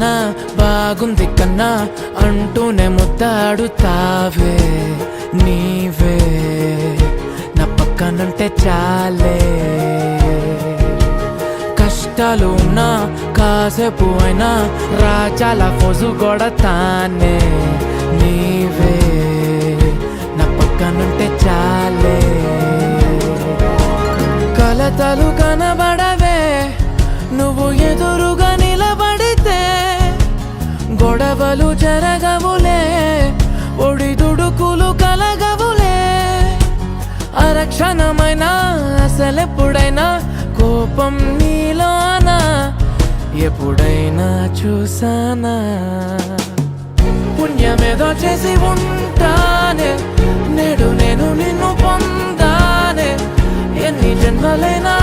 కన్నా బాగుంది కన్నా అంటూనే ముద్దాడుతావే నీవే నా పక్కనుంటే చాలే కష్టాలు ఉన్నా కాసేపు అయినా రాజాల ఫోజు కొడతానే నీవే నా పక్కనుంటే చాలే కలతలు కనబడవే నువ్వు ఎదురుగా నిలబడితే గొడవలు జరగవులే ఒడిదుడుకులు కలగవులే అరక్షణమైనా అసలెప్పుడైనా కోపం నీలోనా ఎప్పుడైనా చూసానా పుణ్యమేదో చేసి ఉంటానే నేడు నేను నిన్ను పొందానే ఎన్ని జన్మలైనా